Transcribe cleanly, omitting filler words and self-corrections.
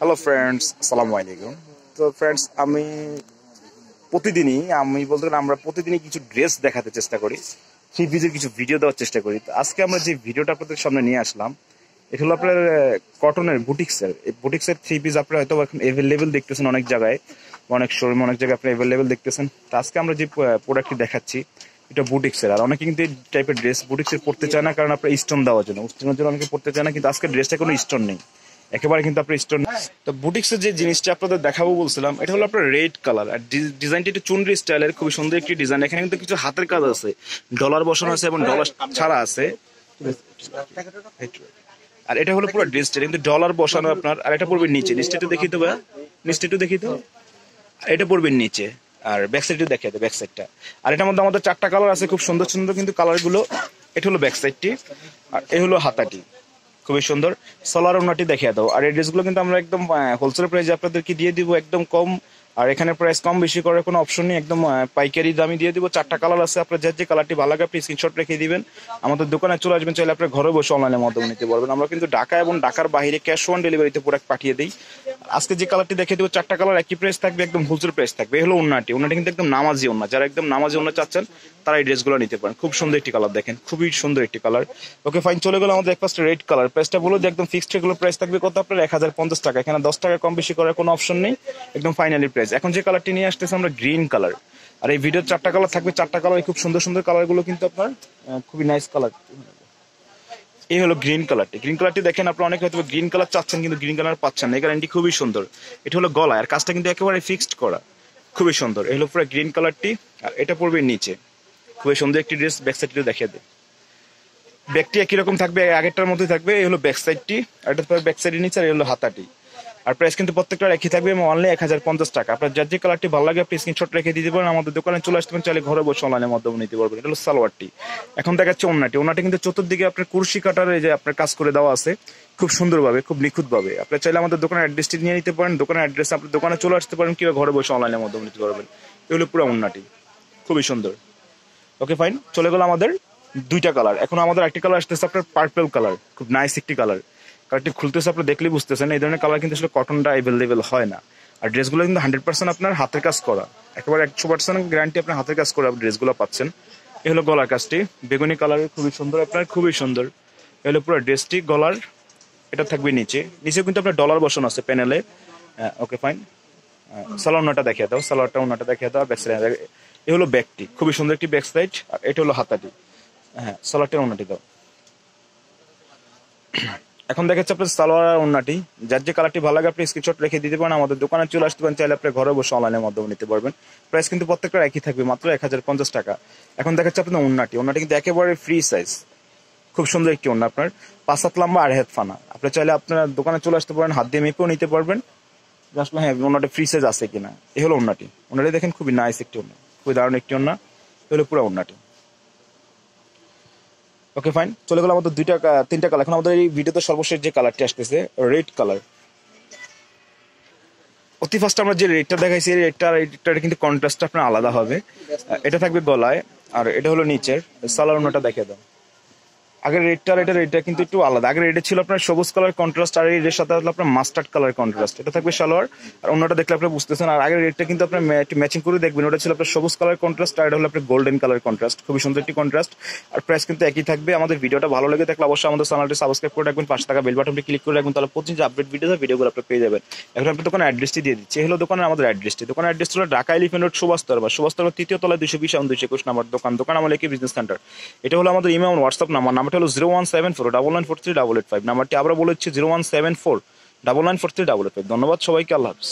Hello friends, আসসালামু আলাইকুম। তো ফ্রেন্ডস, আমি বলতে গেলে আমরা প্রতিদিনই কিছু ড্রেস দেখাতে চেষ্টা করি, থ্রি পিসের কিছু ভিডিও দেওয়ার চেষ্টা করি। তো আজকে আমরা যে ভিডিওটা আপনাদের সামনে নিয়ে আসলাম, এটা হলো আপনার কটনের বুটিক্সের। এই বুটিক্সের থ্রি পিস আপনারা হয়তো এখন অ্যাভেলেবেল দেখতেছেন অনেক জায়গায়, অনেক শোরুম, অনেক জায়গায় আপনি অ্যাভেলেবেল দেখতেছেন। তো আজকে আমরা যে প্রোডাক্টটি দেখাচ্ছি এটা বুটিক্সের। আর অনেকে কিন্তু এই টাইপের ড্রেস বুটিক্সের পড়তে চায় না, কারণ আপনার স্টোন দেওয়ার জন্য, স্টোনের জন্য অনেকে পড়তে চায় না। কিন্তু আজকে ড্রেসটা কোনো স্টোন নেই, একেবারে কিন্তু আপনার স্টোন। তো বুটিক্সের যে জিনিসটা আপনাদের দেখাবো বলছিলাম, এটা হলো আপনার রেড কালার। আর ডিজাইনটা একটু চুনরি স্টাইলের, খুবই সুন্দর একটি ডিজাইন। এখানে কিন্তু কিছু হাতের কাজ আছে, ডলার বসানো আছে এবং ডলার ছাড়া আছে। আর এটা হলো পুরো ড্রেসটা কিন্তু ডলার বসানো আপনার। আর এটা পড়বে নিচে, নিচটা একটু দেখি তো ভাই, নিচটা একটু দেখি তো। এটা পড়বে নিচে, আর ব্যাক সাইডটা দেখে দেয়, ব্যাক সাইডটা। আর এটার মধ্যে আমাদের 4টা কালার আছে, খুব সুন্দর সুন্দর কিন্তু কালারগুলো। এটা হলো ব্যাক সাইডটি, আর এই হলো হাতাটি, খুবই সুন্দর। সোলার ওনাটি দেখিয়ে দাও। আর এই ড্রেসগুলো কিন্তু আমরা একদম হোলসেল প্রাইসে আপনাদেরকে দিয়ে দিব, একদম কম। আর এখানে প্রাইস কম বেশি করার কোনো অপশন নেই, একদম পাইকারি দামই দিয়ে দিব। 4টা কালার আছে, আপনার যে কালারটি ভালো লাগে আপনি স্ক্রিনশট রেখে দিবেন, আমাদের দোকানে চলে আসবেন। চাইলে আপনার ঘরে বসে অনলাইনের মাধ্যমে নিতে পারবেন। আমরা কিন্তু ঢাকা এবং ঢাকার বাইরে ক্যাশ অন ডেলিভারিতে প্রোডাক্ট পাঠিয়ে দিই। আজকে যে কালারটি দেখিয়ে দেবো, 4টা কালার একই প্রাইস থাকবে, একদম হোলসেল প্রাইস থাকবে। এই হলো ওনাটি কিন্তু একদম নামাজি ওনা। যারা একদম নামাজি ওনা চাচ্ছেন তারা এই ড্রেসগুলো নিতে পারেন। খুব সুন্দর একটি কালার, দেখেন খুবই সুন্দর একটি কালার। ওকে ফাইন, চলে গেলো আমাদের ফার্স্ট রেড কালার। প্রাইসটা বলে যে একদম ফিক্সড, এগুলো প্রাইস থাকবে কত আপনার 1050 টাকা। এখানে 10 টাকা কম বেশি করার কোনো অপশন নেই, একদম ফাইনালি প্রাইস। এখন যে কালারটি নিয়ে আসতেছে আমরা গ্রিন কালার। আর এই ভিডিওর 4টা কালার থাকবে, 4টা কালার খুব সুন্দর সুন্দর কালারগুলো কিন্তু আপনার খুবই নাইস কালার। এই হলো গ্রিন কালারটি। গ্রিন কালারটি দেখেন, আপনারা অনেকে হয়তো গ্রিন কালার চাচ্ছেন কিন্তু গ্রিন কালার পাচ্ছেন না। এই কালারটি খুবই সুন্দর। এটা হলো গলা, আর কাজটা কিন্তু একেবারে ফিক্সড করা, খুবই সুন্দর। এই হলো পুরো গ্রিন কালারটি, আর এটা পড়বে নিচে। খুবই সুন্দর একটি ড্রেস। ব্যাক সাইডটি দেখিয়ে দেয়, ব্যাগটি একই রকম থাকবে, আগেরটার মধ্যে থাকবে। এই হলো ব্যাক সাইডটি, আর এটা ব্যাক সাইডের নিচে, আর এই হলো হাতাটি। আর প্রাইস কিন্তু প্রত্যেকটা একই থাকবে, অনলি 1050 টাকা। আপনার যার যে কালারটি ভালো লাগে আপনি স্ক্রিনশট রেখে দিতে পারেন, আমাদের দোকানে চলে আসতে পারেন, চাইলে ঘরে বসে অনলাইনের মাধ্যমে নিতে পারবেন। এটা হলো সালোয়ারটি। এখন দেখাচ্ছে ওন্নাটি। ওন্নাটি কিন্তু চতুর্দিকে আপনার কুরশি কাটারে যে আপনার কাজ করে দেওয়া আছে, খুব সুন্দরভাবে, খুব নিখুঁতভাবে। আপনি চাইলে আমাদের দোকানের অ্যাড্রেসটি নিয়ে নিতে পারেন, দোকানের অ্যাড্রেস আপনার দোকানে চলে আসতে পারেন, কিংবা ঘরে বসে অনলাইনের মাধ্যমে নিতে পারবেন। এই হলো পুরো ওন্নাটি, খুবই সুন্দর। ওকে ফাইন, চলে গেল আমাদের 2টা কালার। এখন আমাদের একটি কালার আসতেছে আপনার পার্পল কালার, খুব নাইস একটি কালার। কালারটি খুলতেছে, আপনি দেখলেই বুঝতেছেন এই ধরনের কালার কিন্তু আসলে কটনটা অ্যাভেলেবেল হয় না। আর ড্রেসগুলো কিন্তু 100% আপনার হাতের কাজ করা, একেবারে 100% গ্যারান্টি আপনার হাতের কাজ করা ড্রেসগুলো পাচ্ছেন। এই হলো গলার কাজটি, বেগুনি কালারের, খুবই সুন্দর আপনার, খুবই সুন্দর। এই হলো পুরো ড্রেসটি। গলার এটা থাকবে নিচে, নিচেও কিন্তু আপনার ডলার বসানো আছে প্যানেলে। ওকে ফাইন, সালোয়ার ওনাটা দেখিয়ে দাও, সালোয়ারটা ওনাটা দেখিয়ে দাও। ব্যাক সাইড এই হলো ব্যাকটি, খুবই সুন্দর একটি ব্যাক সাইড। আর এটা হলো হাতাটি, হ্যাঁ সালোয়ারটা ওনাটি দাও। এখন দেখাচ্ছে আপনার সালোয়ার আর ওন্নাটি। যার যে কালারটি ভালো লাগে আপনি স্ক্রিনশট রেখে দিতে পারেন, আমাদের দোকানে চলে আসতে পারেন, চাইলে আপনি ঘরে বসে অনলাইনের মাধ্যমে নিতে পারবেন। প্রাইস কিন্তু প্রত্যেকটা একই থাকবে, মাত্র 1050 টাকা। এখন দেখাচ্ছে আপনার ওন্নাটি। ওন্নাটি কিন্তু একেবারে ফ্রি সাইজ, খুব সুন্দর একটি ওন্না, আপনার 5 হাত লম্বা, 2.5 হাত ফানা। আপনি চাইলে আপনার দোকানে চলে আসতে পারেন, হাত দিয়ে মেপেও নিতে পারবেন আসলে, হ্যাঁ ওন্নাটা ফ্রি সাইজ আছে কিনা। এই হলো ওন্নাটি। ওন্নাটি দেখেন খুবই নাইস একটি ওন্না, খুবই দারুণ একটি ওন্না। এই হলো পুরো ওন্নাটি। ওকে ফাইন, চলে গেল আমাদের 3টা কালার। এখন আমাদের এই ভিডিওতে সর্বশেষ যে কালারটি আসতেছে রেড কালার। অতি ফার্স্ট আমরা যে রেডটা দেখাইছি, এই রেডটার কিন্তু কন্ট্রাস্টটা আপনার আলাদা হবে। এটা থাকবে গলায়, আর এটা হলো নিচের। সালোয়ার ওন্নাটা দেখিয়ে দাও। আগের রেডটা কিন্তু একটু আলাদা। আগের রেডে ছিল আপনার সবুজ কালার কন্ট্রাস্ট, আর এর সাথে হলো আপনার মাস্টার্ড কালার কন্ট্রাস্ট। এটা থাকবে সালোয়ার, আর অন্যটা দেখলে আপনি বুঝতেছেন। আর আগের রেডটা কিন্তু আপনার ম্যাচিং করে দেখবেন, ওটা ছিল আপনার সবুজ কালার কন্ট্রাস্ট, আর এটা হলো আপনার গোল্ডেন কালার কন্ট্রাস্ট। খুবই সুন্দর একটি কন্ট্রাস্ট। আর প্রাইস কিন্তু একই থাকবে। আমাদের ভিডিওটা ভালো লেগে থাকলে অবশ্যই আমাদের চ্যানেলটি সাবস্ক্রাইব করে রাখবেন, 5 টাকা বেল বাটনটি ক্লিক করে রাখবেন, তাহলে প্রতিদিন যে আপডেট ভিডিওগুলো আপনি পেয়ে যাবেন। এখন আপনি দোকানের অ্যাড্রেসটি দিয়ে দিচ্ছি। এই হলো দোকানের আমাদের অ্যাড্রেসটি। দোকানের অ্যাড্রেস হলো ঢাকা এলিফ্যান্ট রোড, সুভাষতলা 3য় তলায় 220 এবং 221 নাম্বার দোকান আমার একই বিজনেস সেন্টার। এটা হলো আমাদের ইমেল হোয়াটসঅ্যাপ নাম্বারটা হলো 01749943885। নাম্বারটি আবার বলেছি 01749943885। ধন্যবাদ সবাইকে, আল্লাহ হাফেজ।